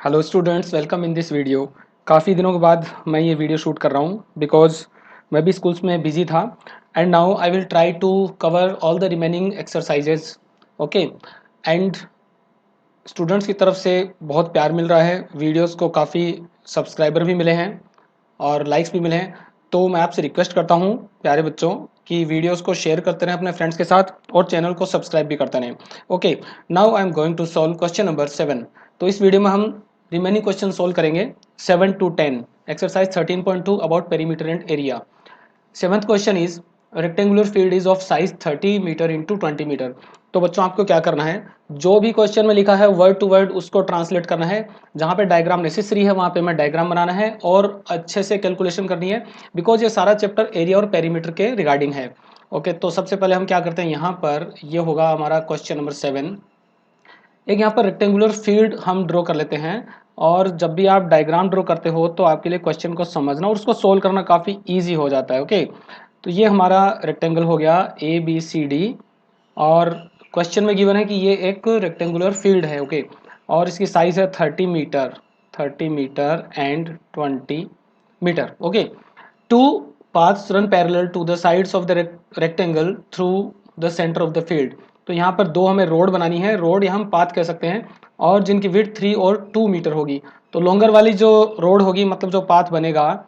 Hello students, welcome in this video. काफ़ी दिनों के बाद मैं ये वीडियो शूट कर रहा हूँ बिकॉज मैं भी स्कूल्स में बिजी था and now I will try to cover all the remaining exercises. Okay. And students की तरफ से बहुत प्यार मिल रहा है, वीडियोस को काफ़ी सब्सक्राइबर भी मिले हैं और लाइक्स भी मिले हैं। तो मैं आपसे रिक्वेस्ट करता हूँ प्यारे बच्चों कि वीडियोस को शेयर करते रहें अपने फ्रेंड्स के साथ और चैनल को सब्सक्राइब भी करते रहें। Okay, now I am going to solve question number 7। तो इस वीडियो में हम रिमेनिंग क्वेश्चन सॉल्व करेंगे 7 to 10, exercise 13.2 about perimeter and area. Seventh question is rectangular field is of size 30 metre into 20 metre. तो बच्चों आपको क्या करना है, जो भी क्वेश्चन में लिखा है वर्ड टू वर्ड उसको ट्रांसलेट करना है। जहाँ पे डायग्राम नेसेसरी है वहाँ पे मैं डायग्राम बनाना है और अच्छे से कैलकुलेशन करनी है बिकॉज ये सारा चैप्टर एरिया और पेरीमीटर के रिगार्डिंग है। ओके, तो सबसे पहले हम क्या करते हैं, यहाँ पर ये होगा हमारा क्वेश्चन नंबर 7। एक यहाँ पर रेक्टेंगुलर फील्ड हम ड्रॉ कर लेते हैं और जब भी आप डायग्राम ड्रॉ करते हो तो आपके लिए क्वेश्चन को समझना और उसको सोल्व करना काफ़ी ईजी हो जाता है। ओके, तो ये हमारा रेक्टेंगल हो गया ए बी सी डी और क्वेश्चन में गिवन है कि ये एक रेक्टेंगुलर फील्ड है। ओके, और इसकी साइज है 30 metre, 30 metre and 20 metre. Okay, two paths run parallel to the sides of the rectangle through the center of the field। तो यहाँ पर दो हमें रोड बनानी है, रोड यहाँ हम पाथ कह सकते हैं, और जिनकी विड्थ 3 और 2 मीटर होगी। तो लॉन्गर वाली जो रोड होगी मतलब जो पाथ बनेगा,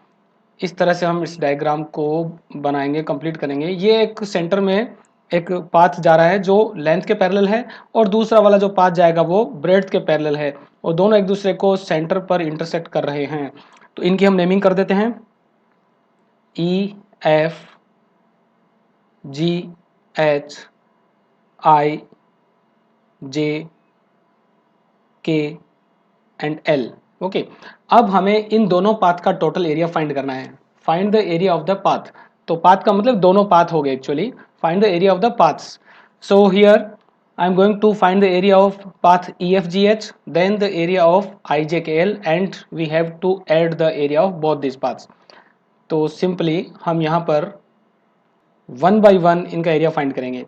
इस तरह से हम इस डायग्राम को बनाएंगे, कंप्लीट करेंगे। ये एक सेंटर में एक पाथ जा रहा है जो लेंथ के पैरेलल है और दूसरा वाला जो पाथ जाएगा वो ब्रेड्थ के पैरेलल है और दोनों एक दूसरे को सेंटर पर इंटरसेक्ट कर रहे हैं। तो इनकी हम नेमिंग कर देते हैं ई F G H I J के एंड एल। ओके, अब हमें इन दोनों पाथ का टोटल एरिया फाइंड करना है। Find the area of the path. तो पाथ का मतलब दोनों पाथ हो गए actually. Find the area of the paths. So here I am going to find the area of path E F G H, then the area of I J K L and we have to add the area of both this paths. तो simply हम यहाँ पर one by one इनका area find करेंगे।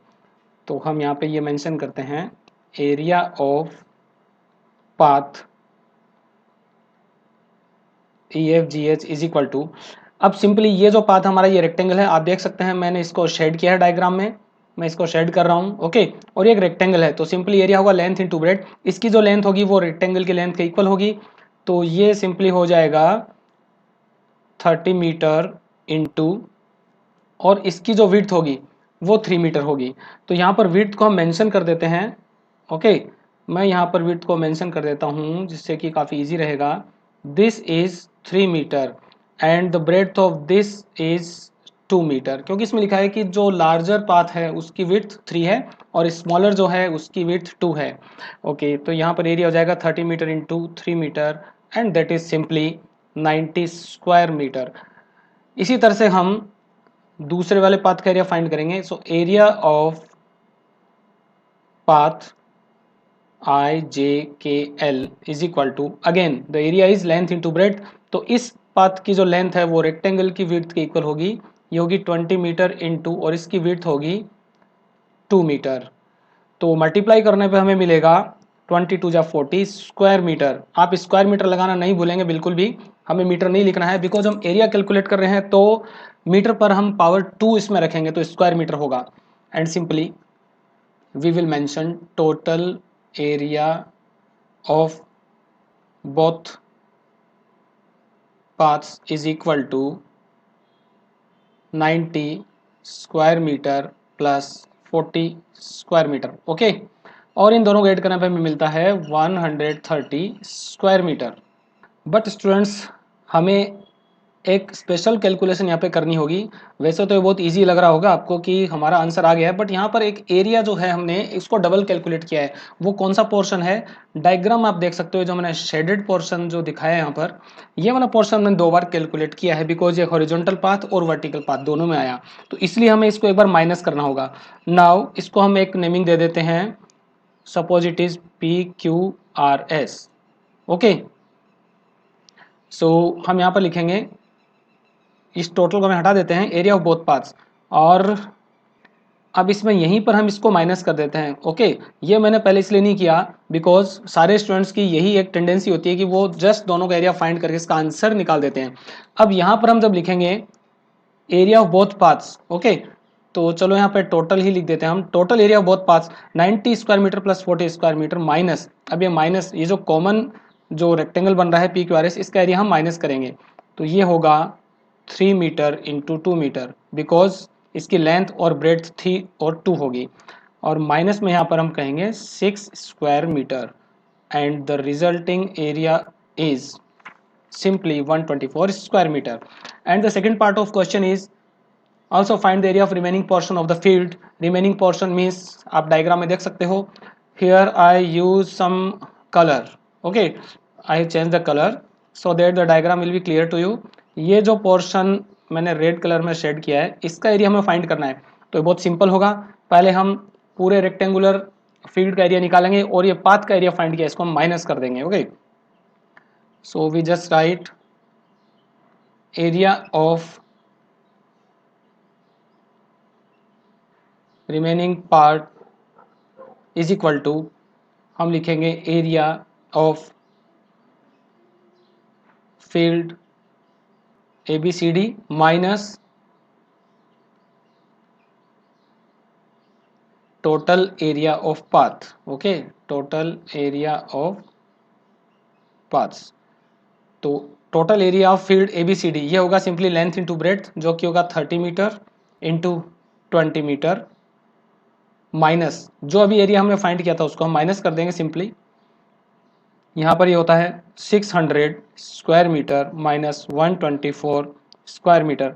तो हम यहाँ पे ये मेंशन करते हैं area of path E F G H is equal to. अब सिंपली ये जो पाथ हमारा ये रेक्टेंगल है, आप देख सकते हैं मैंने इसको शेड किया है डायग्राम में, मैं इसको शेड कर रहा हूँ। ओके, और ये एक रेक्टेंगल है तो सिंपली एरिया होगा लेंथ इंटू ब्रेड। इसकी जो लेंथ होगी वो रेक्टेंगल की लेंथ के इक्वल होगी, तो ये सिंपली हो जाएगा 30 मीटर इंटू, और इसकी जो विड्थ होगी वो 3 मीटर होगी। तो यहाँ पर विड्थ को हम मेंशन कर देते हैं। ओके, मैं यहाँ पर विड्थ को मेंशन कर देता हूँ जिससे कि काफ़ी इजी रहेगा। This is 3 metre and the breadth of this is 2 metre, क्योंकि इसमें लिखा है कि जो लार्जर पाथ है उसकी विड्थ 3 है और स्मॉलर जो है उसकी विड्थ 2 है। ओके, तो यहाँ पर एरिया हो जाएगा 30 metre into 3 metre and that is simply 90 square metre. इसी तरह से हम दूसरे वाले पाथ का एरिया फाइंड करेंगे। So area of path I J K L is equal to, again the area is length into breadth. तो इस पाथ की जो लेंथ है वो रेक्टेंगल की विड्थ के इक्वल होगी, ये होगी 20 मीटर इंटू, और इसकी विड्थ होगी 2 मीटर। तो मल्टीप्लाई करने पे हमें मिलेगा 20 × 2 = 40 स्क्वायर मीटर। आप स्क्वायर मीटर लगाना नहीं भूलेंगे बिल्कुल भी, हमें मीटर नहीं लिखना है बिकॉज हम एरिया कैलकुलेट कर रहे हैं, तो मीटर पर हम पावर 2 इसमें रखेंगे तो स्क्वायर मीटर होगा। And simply we will mention total area of both paths is equal to 90 square metre plus 40 square metre. Okay, और इन दोनों को ऐड करने पे हमें मिलता है 130 स्क्वायर मीटर। बट स्टूडेंट्स, हमें एक स्पेशल कैलकुलेशन यहाँ पे करनी होगी। वैसे तो ये बहुत इजी लग रहा होगा आपको कि हमारा आंसर आ गया है, बट यहाँ पर एक एरिया जो है हमने इसको डबल कैलकुलेट किया है। वो कौन सा पोर्शन है, डायग्राम आप देख सकते हो जो मैंने शेडेड पोर्शन जो दिखाया है यहाँ पर, ये वाला पोर्शन मैंने 2 बार कैलकुलेट किया है बिकॉज ये हॉरिजॉन्टल पाथ और वर्टिकल पाथ दोनों में आया, तो इसलिए हमें इसको एक बार माइनस करना होगा। नाउ इसको हम एक नेमिंग दे देते हैं, suppose it is PQRS। Okay, so हम यहाँ पर लिखेंगे, इस टोटल को हमें हटा देते हैं, एरिया ऑफ बोथ पाथ्स, और अब इसमें यहीं पर हम इसको माइनस कर देते हैं। ओके, ये मैंने पहले इसलिए नहीं किया बिकॉज सारे स्टूडेंट्स की यही एक टेंडेंसी होती है कि वो जस्ट दोनों का एरिया फाइंड करके इसका आंसर निकाल देते हैं। अब यहाँ पर हम जब लिखेंगे area of both paths, okay, तो चलो यहाँ पे टोटल ही लिख देते हैं हम। Total area of both paths 90 square metre plus 40 square metre minus, अब ये माइनस, ये जो कॉमन जो रेक्टेंगल बन रहा है पी क्यू आर एस, इसका एरिया हम माइनस करेंगे तो ये होगा 3 मीटर इंटू 2 मीटर, बिकॉज इसकी लेंथ और ब्रेड्थ 3 और 2 होगी, और माइनस में यहाँ पर हम कहेंगे 6 square metre, and the resulting area is simply 124 square meter. And the second part of question is also find the area of remaining portion of the field. Remaining portion means आप diagram में देख सकते हो, here I use some color, okay, I change the color so that the diagram will be clear to you. ये जो portion मैंने red colour में shade किया है इसका एरिया हमें फाइंड करना है, तो बहुत सिंपल होगा। पहले हम पूरे रेक्टेंगुलर फील्ड का एरिया निकालेंगे और ये पाथ का एरिया फाइंड किया इसको हम माइनस कर देंगे। Okay, so we just write area of remaining part is equal to, हम लिखेंगे area of field ABCD minus total area of path. Okay, total area of paths, तो total area of field ABCD ये होगा simply length into breadth, जो कि होगा 30 metre into 20 metre, minus जो अभी एरिया हमने फाइंड किया था उसको हम माइनस कर देंगे सिंपली। यहाँ पर ये होता है 600 square metre minus 124 square metre,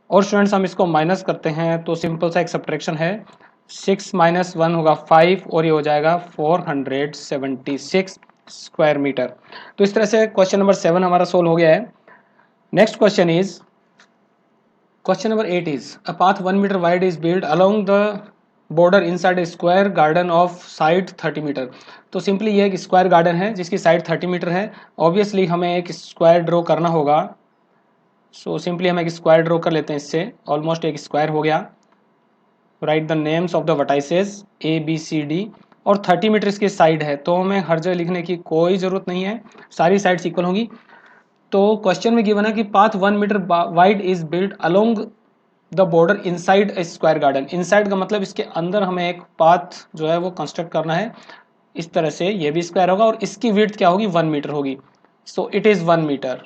और स्टूडेंट्स हम इसको माइनस करते हैं तो सिंपल सा एक सब्ट्रैक्शन है, 6 माइनस 1 होगा 5 और ये हो जाएगा 476 स्क्वायर मीटर। तो इस तरह से क्वेश्चन नंबर 7 हमारा सोल्व हो गया है। Next question is question number 8 is a path 1 metre wide is build along the border inside a square garden of side 30 metre. तो सिंपली ये एक स्क्वायर गार्डन है जिसकी साइड 30 मीटर है। ऑब्वियसली हमें एक स्क्वायर ड्रॉ करना होगा, सो सिंपली हम एक स्क्वायर ड्रॉ कर लेते हैं, इससे ऑलमोस्ट एक स्क्वायर हो गया। Right the names of the vertices ABCD, और 30 मीटर इसकी साइड है तो हमें हर जगह लिखने की कोई ज़रूरत नहीं है, सारी साइड्स इक्वल होगी। तो क्वेश्चन में गिवन है कि path 1 metre wide is build along the border inside a square garden. Inside का मतलब इसके अंदर हमें एक पाथ जो है वो कंस्ट्रक्ट करना है, इस तरह से ये भी स्क्वायर होगा और इसकी विड्थ क्या होगी 1 मीटर होगी, so it is 1 metre.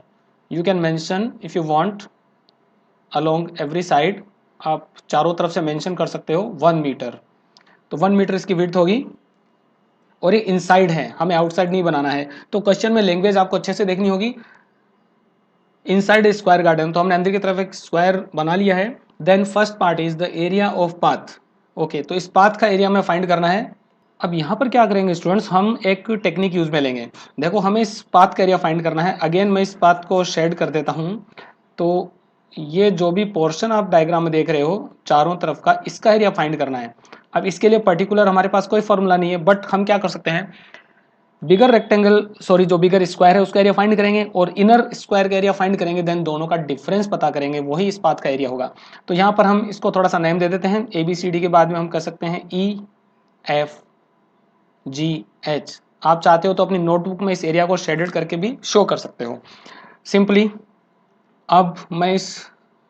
You can mention if you want along every side, आप चारों तरफ से मेंशन कर सकते हो 1 मीटर, तो 1 मीटर इसकी विड्थ होगी, और ये इनसाइड है, हमें आउटसाइड नहीं बनाना है। तो क्वेश्चन में लैंग्वेज आपको अच्छे से देखनी होगी, इनसाइड ए स्क्वायर गार्डन, तो हमने अंदर की तरफ एक स्क्वायर बना लिया है। Then first part is the area of path. Okay, तो इस पाथ का एरिया हमें फाइंड करना है। अब यहाँ पर क्या करेंगे स्टूडेंट्स, हम एक टेक्निक यूज में लेंगे। देखो हमें इस पाथ का एरिया फाइंड करना है। अगेन मैं इस पाथ को शेड कर देता हूँ, तो ये जो भी पोर्शन आप डायग्राम में देख रहे हो चारों तरफ का, इसका एरिया फाइंड करना है। अब इसके लिए पर्टिकुलर हमारे पास कोई फॉर्मूला नहीं है, बट हम क्या कर सकते हैं, बिगर रेक्टेंगल सॉरी जो बिगर स्क्वायर है उसका एरिया फाइंड करेंगे और इनर स्क्वायर का एरिया फाइंड करेंगे, देन दोनों का डिफरेंस पता करेंगे, वही इस पाथ का एरिया होगा। तो यहाँ पर हम इसको थोड़ा सा नेम दे देते हैं, ABCD के बाद में हम कर सकते हैं EFGH। आप चाहते हो तो अपनी नोटबुक में इस एरिया को शेडेड करके भी शो कर सकते हो सिंपली। अब मैं इस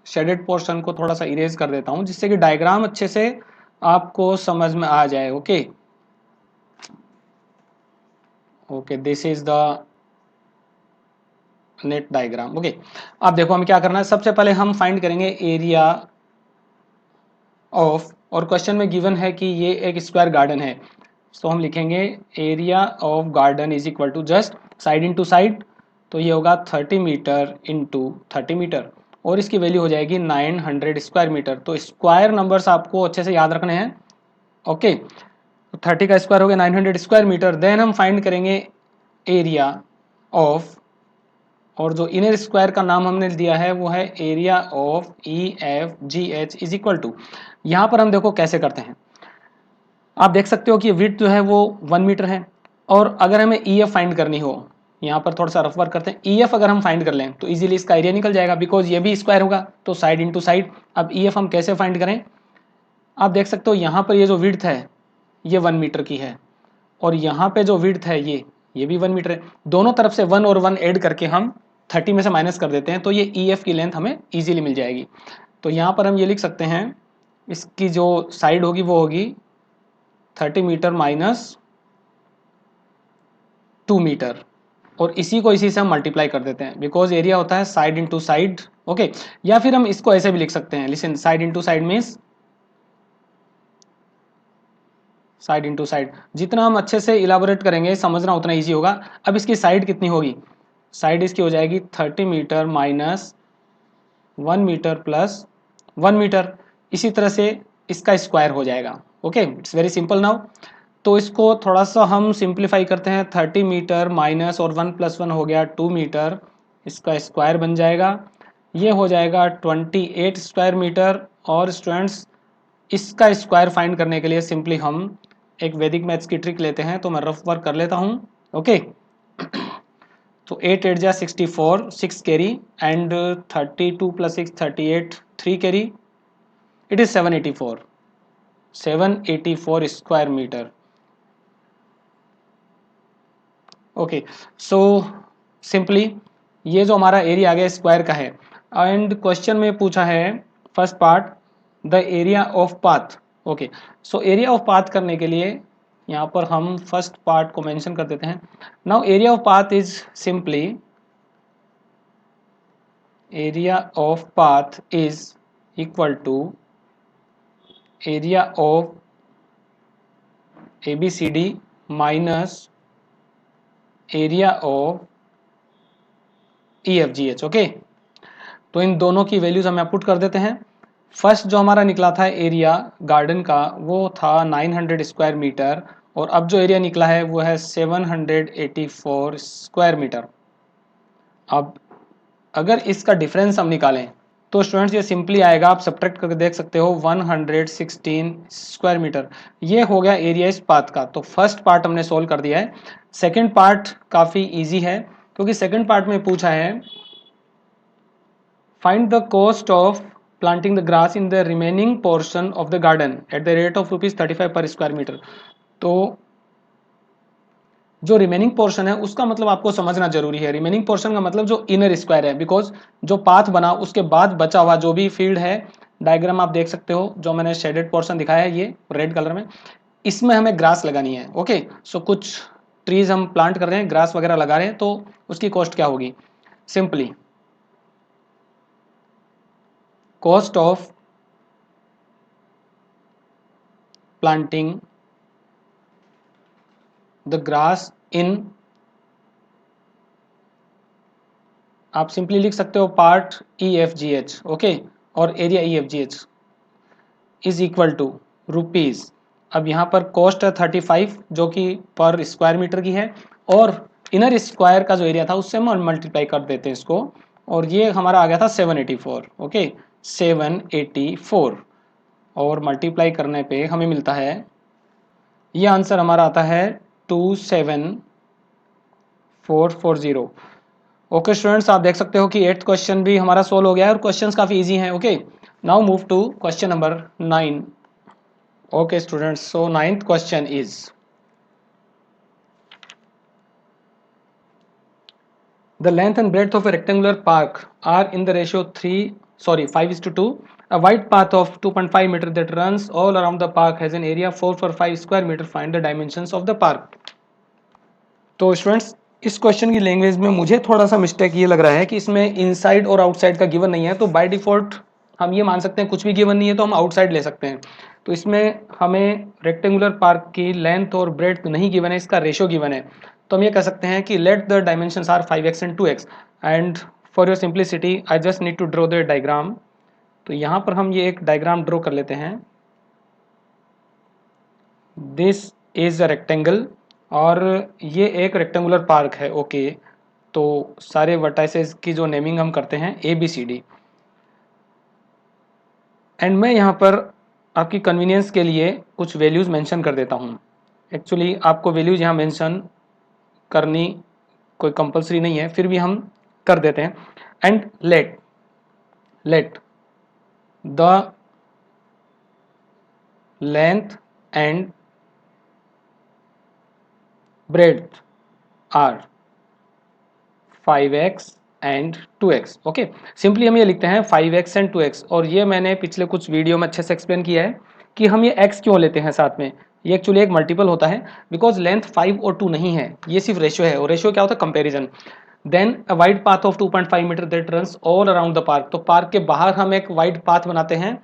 शेडेड पोर्शन को थोड़ा सा इरेज कर देता हूँ जिससे कि डायग्राम अच्छे से आपको समझ में आ जाए। Okay okay, this is the net diagram. Okay, अब देखो हमें क्या करना है, सबसे पहले हम फाइंड करेंगे एरिया ऑफ, और क्वेश्चन में गिवन है कि ये एक स्क्वायर गार्डन है, तो हम लिखेंगे area of garden is equal to just side into side, तो ये होगा 30 मीटर इंटू 30 मीटर, और इसकी वैल्यू हो जाएगी 900 स्क्वायर मीटर। तो स्क्वायर नंबर्स आपको अच्छे से याद रखने हैं। ओके, तो 30 का स्क्वायर हो गया 900 स्क्वायर मीटर। देन हम फाइंड करेंगे एरिया ऑफ, और जो इनर स्क्वायर का नाम हमने दिया है वो है area of EFGH is equal to, यहाँ पर हम देखो कैसे करते हैं। आप देख सकते हो कि विड्थ जो है वो 1 मीटर है, और अगर हमें EF फाइंड करनी हो, यहाँ पर थोड़ा सा रफ वर्क करते हैं, EF अगर हम फाइंड कर लें तो इजीली इसका एरिया निकल जाएगा, बिकॉज ये भी स्क्वायर होगा तो साइड इंटू साइड। अब EF हम कैसे फाइंड करें, आप देख सकते हो यहाँ पर ये जो विड्थ है ये 1 मीटर की है, और यहाँ पे जो विड्थ है ये भी 1 मीटर है। दोनों तरफ से 1 और 1 ऐड करके हम 30 में से माइनस कर देते हैं, तो ये EF की लेंथ हमें इजीली मिल जाएगी। तो यहाँ पर हम ये लिख सकते हैं, इसकी जो साइड होगी वो होगी 30 मीटर माइनस 2 मीटर, और इसी से हम मल्टीप्लाई कर देते हैं, बिकॉज एरिया होता है साइड इंटू साइड। ओके, या फिर हम इसको ऐसे भी लिख सकते हैं, listen, side into side means side into side. जितना हम अच्छे से इलाबोरेट करेंगे, समझना उतना इजी होगा। अब इसकी साइड कितनी होगी, साइड इसकी हो जाएगी 30 metre minus 1 metre plus 1 metre. इसी तरह से इसका स्क्वायर हो जाएगा। Okay, it's very simple now. तो इसको थोड़ा सा हम सिंप्लीफाई करते हैं, 30 मीटर माइनस और 1 प्लस 1 हो गया 2 मीटर, इसका स्क्वायर बन जाएगा, ये हो जाएगा 28 स्क्वायर मीटर। और स्टूडेंट्स, इसका स्क्वायर फाइंड करने के लिए सिंपली हम एक वैदिक मैथ्स की ट्रिक लेते हैं, तो मैं रफ वर्क कर लेता हूँ। ओके, तो 8 8 जा 64, 6 carry, and 32 plus 6 38, 3 carry, it is 784 square metre. Okay, so simply ये जो हमारा एरिया आ गया स्क्वायर का है, एंड क्वेश्चन में पूछा है first part the area of path. Okay, so area of path करने के लिए यहाँ पर हम फर्स्ट पार्ट को मेंशन कर देते हैं। Now area of path is simply area of path is equal to area of ABCD minus area of EFGH। Okay, तो इन दोनों की वैल्यूज हम पुट कर देते हैं। फर्स्ट जो हमारा निकला था एरिया गार्डन का वो था 900 स्क्वायर मीटर, और अब जो एरिया निकला है वो है 784 स्क्वायर मीटर। अब अगर इसका डिफरेंस हम निकालें तो स्टूडेंट्स ये सिंपली आएगा, आप सब्ट्रैक्ट करके देख सकते हो, 116 स्क्वायर मीटर। ये हो गया एरिया इस पाथ का। तो फर्स्ट पार्ट हमने सोल्व कर दिया है। सेकंड पार्ट काफ़ी इजी है, क्योंकि सेकंड पार्ट में पूछा है find the cost of planting the grass in the remaining portion of the garden at the rate of ₹35 per square meter। तो जो रिमेनिंग पोर्शन है उसका मतलब आपको समझना जरूरी है। रिमेनिंग पोर्शन का मतलब जो इनर स्क्वायर है, बिकॉज जो पाथ बना उसके बाद बचा हुआ जो भी फील्ड है, डायग्राम आप देख सकते हो, जो मैंने शेडेड पोर्शन दिखाया है ये रेड कलर में, इसमें हमें ग्रास लगानी है। ओके, सो कुछ ट्रीज हम प्लांट कर रहे हैं, ग्रास वगैरह लगा रहे हैं, तो उसकी कॉस्ट क्या होगी, simply cost of planting the grass in, आप सिंपली लिख सकते हो पार्ट EFGH। ओके, और area EFGH is equal to rupees. अब यहाँ पर कॉस्ट है 35 जो कि पर स्क्वायर मीटर की है, और इनर स्क्वायर का जो एरिया था उससे हम मल्टीप्लाई कर देते हैं इसको, और ये हमारा आ गया था 784। ओके, 784, और मल्टीप्लाई करने पे हमें मिलता है, ये आंसर हमारा आता है 27440। ओके स्टूडेंट्स, आप देख सकते हो कि 8th क्वेश्चन भी हमारा सोल्व हो गया है, और क्वेश्चंस काफ़ी इजी हैं। Okay, now move to question number 9। Okay students, so 9th question is the length and breadth of a rectangular park are in the ratio 5:2. A wide path of 2.5 meter that runs all around the park has an area 445 square meter. Find the dimensions of the park। तो students, इस question की language में मुझे थोड़ा सा mistake ये लग रहा है कि इसमें इनसाइड और आउटसाइड का गिवन नहीं है। तो बाय डिफॉल्ट हम ये मान सकते हैं कुछ भी गिवन नहीं है तो हम आउटसाइड ले सकते हैं। तो इसमें हमें रेक्टेंगुलर पार्क की लेंथ और ब्रेड्थ नहीं गिवन है, इसका रेशियो गिवन है। तो हम ये कह सकते हैं कि let the dimensions are 5x and 2x, and for your simplicity I just need to draw the diagram. तो यहाँ पर हम ये एक डायग्राम ड्रॉ कर लेते हैं। दिस इज अ रेक्टेंगल, और ये एक रेक्टेंगुलर पार्क है। ओके, तो सारे वर्टाइसेस की जो नेमिंग हम करते हैं ABCD, एंड मैं यहाँ पर आपकी कन्वीनियंस के लिए कुछ वैल्यूज़ मेंशन कर देता हूँ। एक्चुअली आपको वैल्यूज़ यहाँ मेंशन करनी कोई कंपलसरी नहीं है, फिर भी हम कर देते हैं। And let the length and breadth are 5x and 2x। Okay, simply हम ये लिखते हैं 5x एंड 2x, और ये मैंने पिछले कुछ वीडियो में अच्छे से एक्सप्लेन किया है कि हम ये x क्यों लेते हैं साथ में। ये एक्चुअली एक मल्टीपल होता है बिकॉज लेंथ 5 और 2 नहीं है, ये सिर्फ रेशियो है, और रेशियो क्या होता है, comparison. Then a wide path of 2.5 metre that runs all around the park, तो पार्क के बाहर हम एक वाइड पाथ बनाते हैं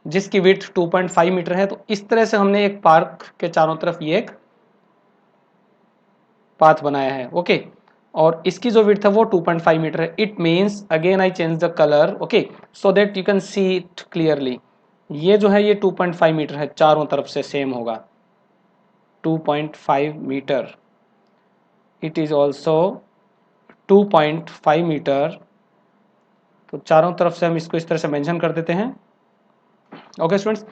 जिसकी विड्थ 2.5 मीटर है। तो इस तरह से हमने एक पार्क के चारों तरफ ये एक पाथ बनाया है। ओके, और इसकी जो विड्थ है वो 2.5 मीटर है। It means again I change the colour, okay, so that you can see it clearly. ये जो है ये 2.5 मीटर है, चारों तरफ से सेम होगा 2.5 metre. It is also 2.5 metre, तो चारों तरफ से हम इसको इस तरह से मेंशन कर देते हैं। Okay students,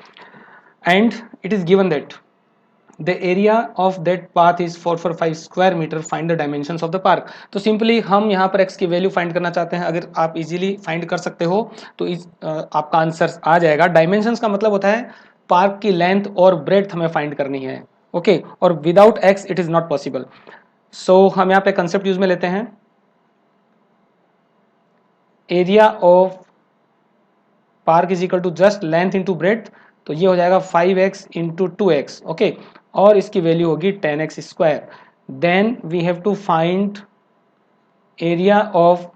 and it is given that the area of that path is 445 square meter, find the dimensions of the park। तो सिंपली हम यहाँ पर x की वैल्यू फाइंड करना चाहते हैं। अगर आप इजीली फाइंड कर सकते हो तो आपका आंसर आ जाएगा। डायमेंशंस का मतलब होता है पार्क की लेंथ और ब्रेड्थ हमें फाइंड करनी है। ओके, और without x it is not possible. So हम यहाँ पे कंसेप्ट यूज में लेते हैं, area of park is equal to just length into breadth, तो ये हो जाएगा 5x इंटू 2x। ओके, और इसकी वैल्यू होगी 10x square. Then we have to find area of,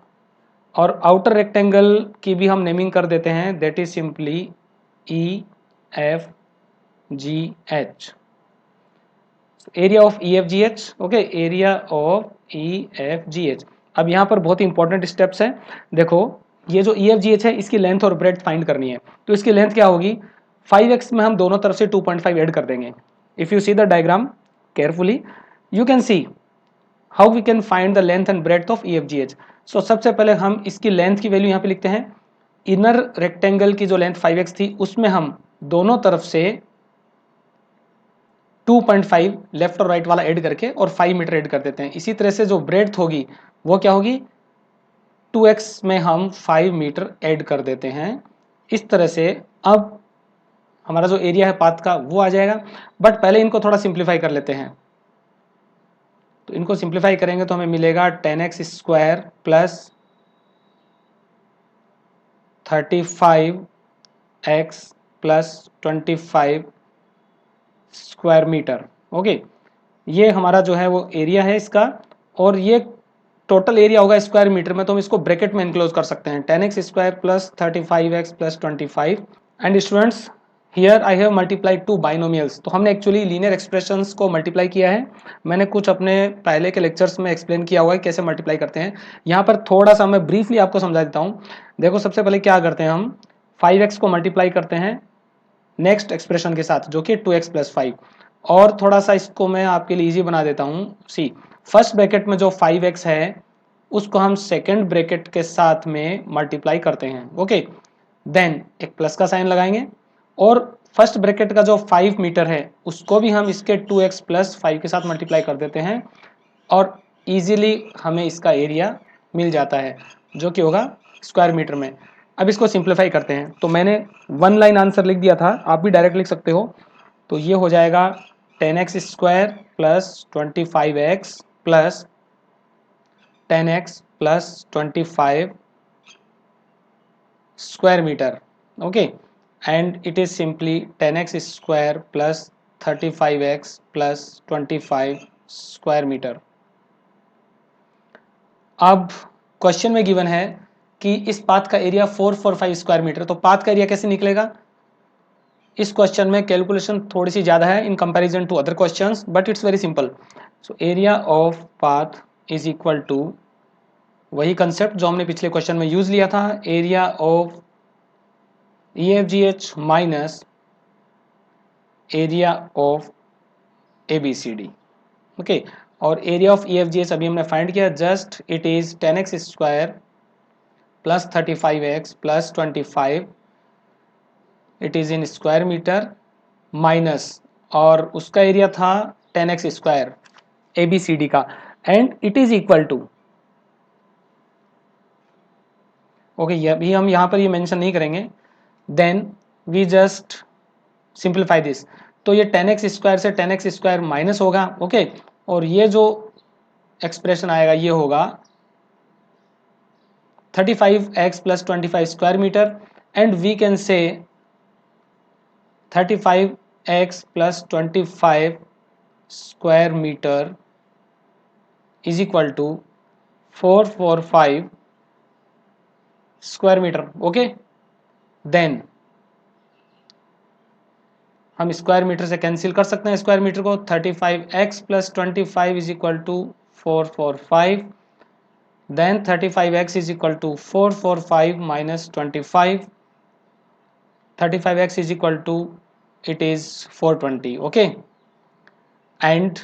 और आउटर रेक्टेंगल की भी हम नेमिंग कर देते हैं, that is simply E F G H, area of E F G H. Okay, area of E F G H. अब यहाँ पर बहुत ही इंपॉर्टेंट स्टेप्स है। देखो, ये जो ई एफ जी एच है इसकी लेंथ और ब्रेड्थ फाइंड करनी है। तो इसकी लेंथ क्या होगी, 5x में हम दोनों तरफ से 2.5 ऐड कर देंगे। If you see the diagram carefully you can see how we can find the length and breadth of E F G H. So सबसे पहले हम इसकी लेंथ की वैल्यू यहाँ पे लिखते हैं। इनर रेक्टेंगल की जो लेंथ 5x थी उसमें हम दोनों तरफ से 2.5 लेफ्ट और राइट वाला ऐड करके और 5 मीटर ऐड कर देते हैं। इसी तरह से जो ब्रेड्थ होगी वो क्या होगी, 2x में हम 5 मीटर ऐड कर देते हैं। इस तरह से अब हमारा जो एरिया है पाथ का वो आ जाएगा। बट पहले इनको थोड़ा सिंप्लीफाई कर लेते हैं। तो इनको सिंप्लीफाई करेंगे तो हमें मिलेगा 10x square plus 35x plus 25 square metre. Okay, ये हमारा जो है वो एरिया है इसका, और ये टोटल एरिया होगा स्क्वायर मीटर में, तो हम इसको ब्रैकेट में इनक्लोज कर सकते हैं, 10x square plus 35x plus 25। And students, here I have multiplied two binomials, तो हमने एक्चुअली लीनियर एक्सप्रेशंस को मल्टीप्लाई किया है। मैंने कुछ अपने पहले के लेक्चर्स में एक्सप्लेन किया हुआ है कैसे मल्टीप्लाई करते हैं। यहाँ पर थोड़ा सा मैं ब्रीफली आपको समझा देता हूँ। देखो, सबसे पहले क्या करते हैं, हम 5x को मल्टीप्लाई करते हैं नेक्स्ट एक्सप्रेशन के साथ जो कि 2x प्लस 5, और थोड़ा सा इसको मैं आपके लिए ईजी बना देता हूँ। सी, फर्स्ट ब्रैकेट में जो 5x है उसको हम सेकेंड ब्रैकेट के साथ में मल्टीप्लाई करते हैं। ओके, देन एक प्लस का साइन लगाएंगे, और फर्स्ट ब्रैकेट का जो 5 मीटर है उसको भी हम इसके 2x प्लस 5 के साथ मल्टीप्लाई कर देते हैं, और इजीली हमें इसका एरिया मिल जाता है जो कि होगा स्क्वायर मीटर में। अब इसको सिंप्लीफाई करते हैं, तो मैंने वन लाइन आंसर लिख दिया था, आप भी डायरेक्ट लिख सकते हो। तो ये हो जाएगा 10x square plus 25x plus 10x plus 25 square metre. Okay, and it is simply 10x square plus 35x plus 25 square metre. अब क्वेश्चन में गिवन है कि इस पाथ का एरिया 445 स्क्वायर मीटर, तो पाथ का एरिया कैसे निकलेगा। इस क्वेश्चन में कैलकुलेशन थोड़ी सी ज़्यादा है in comparison to other questions, but it's very simple. So area of path is equal to वही कंसेप्ट जो हमने पिछले क्वेश्चन में यूज लिया था, area of E F G H minus area of A B C D. Okay, और area of E F G H अभी हमने फाइंड किया, just it is 10x square plus 35x plus 25, it is in square metre minus, और उसका area था 10x square A B C D का, and it is equal to, okay, अभी हम यहाँ पर ये मेंशन नहीं करेंगे। Then we just simplify this, तो ये 10x स्क्वायर से 10x स्क्वायर माइनस होगा, ओके, और ये जो एक्सप्रेशन आएगा ये होगा 35x plus 25 square meter, and we can say 35x plus 25 square meter is equal to 445 square meter, okay. Then हम स्क्वायर मीटर से कैंसिल कर सकते हैं स्क्वायर मीटर को, 35x plus 25 is equal to 445, then 35x is equal to 445 minus 25, 35x is equal to, it is 420, okay, and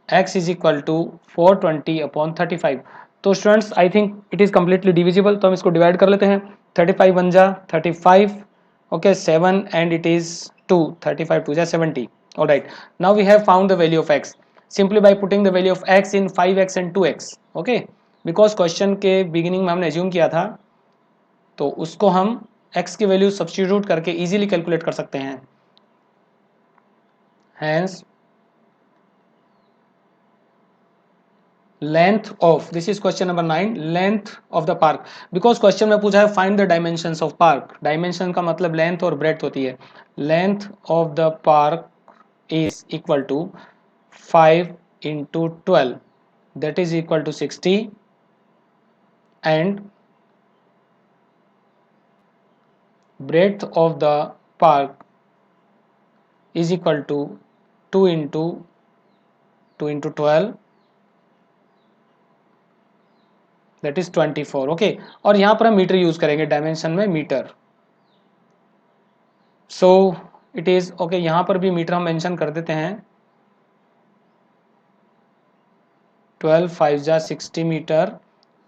x is equal to 420 upon 35. तो students I think it is completely divisible, तो हम इसको divide कर लेते हैं, 35 one जा 35, okay, 7 and it is 2, 35 2 जा 70. All right, now we have found the value of x simply by putting the value of x in 5x and 2x, okay, because question के beginning में हमने assume किया था, तो उसको हम x की वैल्यू सब्स्टिट्यूट करके इजीली कैलकुलेट कर सकते हैं. Hence length of, this is question number 9, length of the park, because question में पूछा है find the dimensions of park. Dimension का मतलब लेंथ और ब्रेड्थ होती है. Length of the park is equal to 5 into 12, that is equal to 60, and breadth of the park is equal to 2 into 12, that is 24, okay. और यहाँ पर हम metre use करेंगे डायमेंशन में, metre. So it is okay, यहाँ पर भी metre हम मेंशन कर देते हैं, 12 5 जा 60 metre,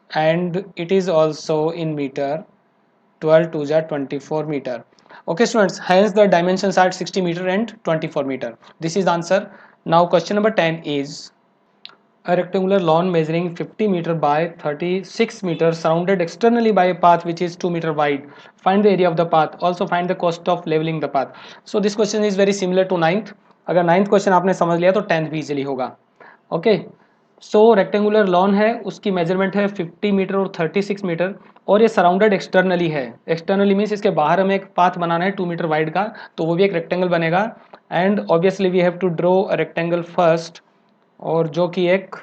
and it is also in metre, 12 2 जा 24 metre. Okay students, hence the dimensions are 60 meter and 24 meter. This is answer. Now question number 10 is a rectangular lawn measuring 50 meter by 36 meter surrounded externally by a path which is 2 meter wide. Find the area of the path. Also find the cost of leveling the path. So this question is very similar to 9th. अगर 9th question आपने समझ लिया तो 10th भी easily होगा. Okay, सो rectangular lawn है, उसकी measurement है 50 मीटर और 36 मीटर, और ये सराउंडेड एक्सटर्नली है. एक्सटर्नली मीन्स इसके बाहर हमें एक पाथ बनाना है 2 मीटर वाइड का, तो वो भी एक रेक्टेंगल बनेगा. And obviously we have to draw a rectangle first, और जो कि एक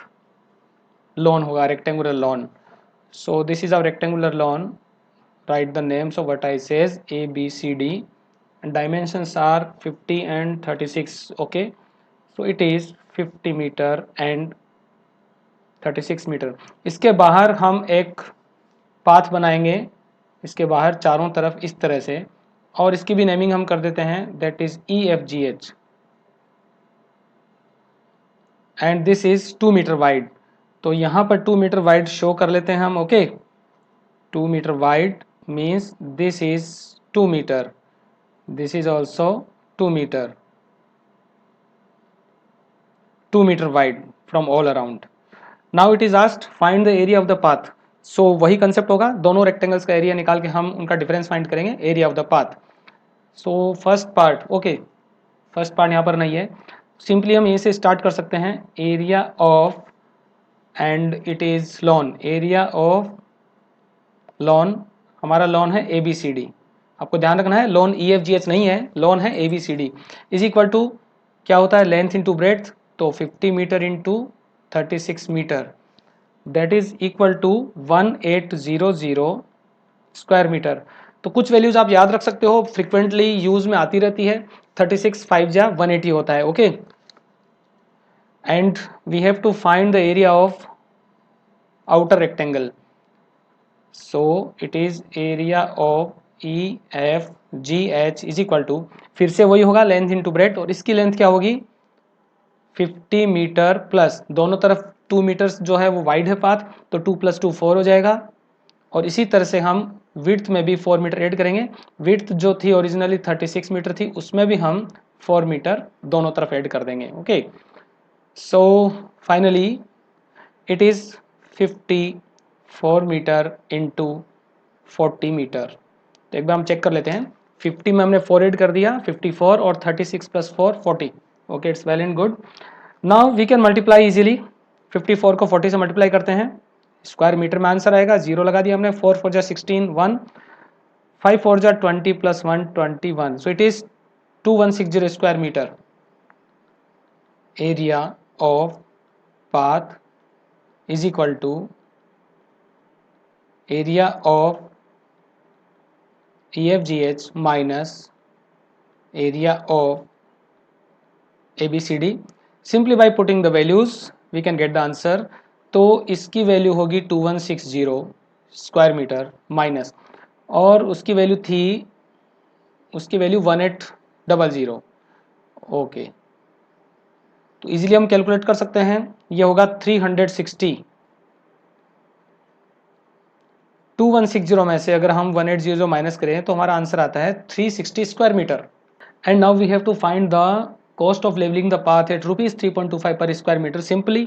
लॉन होगा, rectangular lawn. So this is our rectangular lawn. Write the names of vertices A B C D, and dimensions are 50 and 36, okay. So it is 50 meter and 36 metre. इसके बाहर हम एक path बनाएंगे, इसके बाहर चारों तरफ इस तरह से, और इसकी भी नेमिंग हम कर देते हैं, that is EFGH, and this is 2 metre wide. तो यहाँ पर 2 मीटर वाइड शो कर लेते हैं हम, okay. 2 metre wide means this is 2 metre, this is also 2 metre, 2 metre wide from all around. Now it is asked find the area of the path. So वही concept होगा, दोनों rectangles का area निकाल के हम उनका डिफरेंस फाइंड करेंगे, area of the path. So first part, okay, first part यहाँ पर नहीं है, सिंपली हम ए से स्टार्ट कर सकते हैं, area of, and it is lawn, area of lawn, हमारा लॉन है ABCD. आपको ध्यान रखना है, लॉन EFGH नहीं है, लॉन है ABCD, इज इक्वल टू क्या होता है, लेंथ इंटू ब्रेड्थ, तो 50 metre into 36 metre, that is equal to 1800 square metre. तो कुछ वैल्यूज आप याद रख सकते हो, फ्रिक्वेंटली यूज में आती रहती है. 36 5 जा 180 होता है, okay. And we have to find the area of outer rectangle. So it is area of EFGH is equal to, फिर से वही होगा, लेंथ इंटू ब्रेड्थ, और इसकी लेंथ क्या होगी, 50 मीटर प्लस दोनों तरफ 2 मीटर्स जो है वो वाइड है पाथ, तो 2 + 2 4 हो जाएगा. और इसी तरह से हम विड्थ में भी 4 मीटर ऐड करेंगे. विड्थ जो थी ओरिजिनली 36 मीटर थी, उसमें भी हम 4 मीटर दोनों तरफ ऐड कर देंगे, okay. So finally it is 54 metre into 40 metre. तो एक बार हम चेक कर लेते हैं, 50 में हमने 4 ऐड कर दिया 54 और 36 plus 4 40. Okay, it's well and good. Now we can multiply easily. 54 को 40 से मल्टीप्लाई करते हैं, स्क्वायर मीटर में आंसर आएगा. 0 लगा दिया हमने. 4 4 जा 16 1, 5 4 जा 20 plus 1 21. So it is 2160 square metre. Area of path is equal to area of EFGH minus area of ABCD. Simply by putting the values we can get the answer. तो इसकी value होगी 2160 square metre minus, और उसकी value थी, उसकी value 1800. Okay, तो easily हम calculate कर सकते हैं. ये होगा 360. 2160 में से अगर हम 1800 माइनस करें तो हमारा आंसर आता है 360 square metre. And now we have to find the cost of leveling the path at rupees 3.25 per square meter. Simply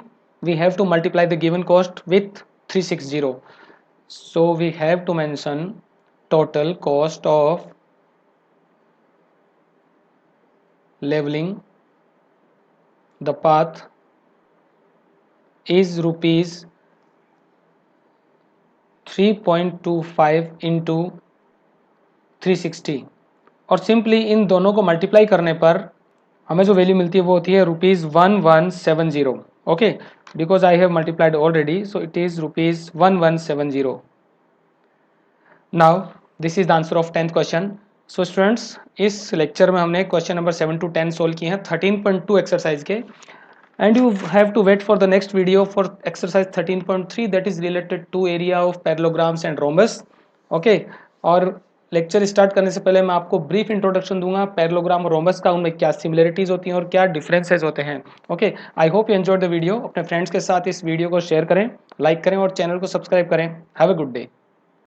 we have to multiply the given cost with 360. So we have to mention total cost of leveling the path is rupees 3.25 into 360, और simply in दोनों को multiply करने पर हमें जो value मिलती है वो होती है rupees 1170. Okay, because I have multiplied already, so it is rupees 1170. Now this is the answer of 10th question. So students, इस लेक्चर में हमने क्वेश्चन नंबर 7 to 10 सोल्व किए हैं 13.2 एक्सरसाइज के. And you have to wait for the next video for exercise 13.3 that is related to area of parallelograms and rhombus. Okay, और lecture start करने से पहले मैं आपको ब्रीफ इंट्रोडक्शन दूंगा पैरेललोग्राम और रोम्बस का, उनमें क्या सिमिलरिटीज होती हैं और क्या डिफरेंसेस होते हैं. Okay, I hope you enjoyed the video. अपने फ्रेंड्स के साथ इस वीडियो को शेयर करें, लाइक करें और चैनल को सब्सक्राइब करें. Have a good day.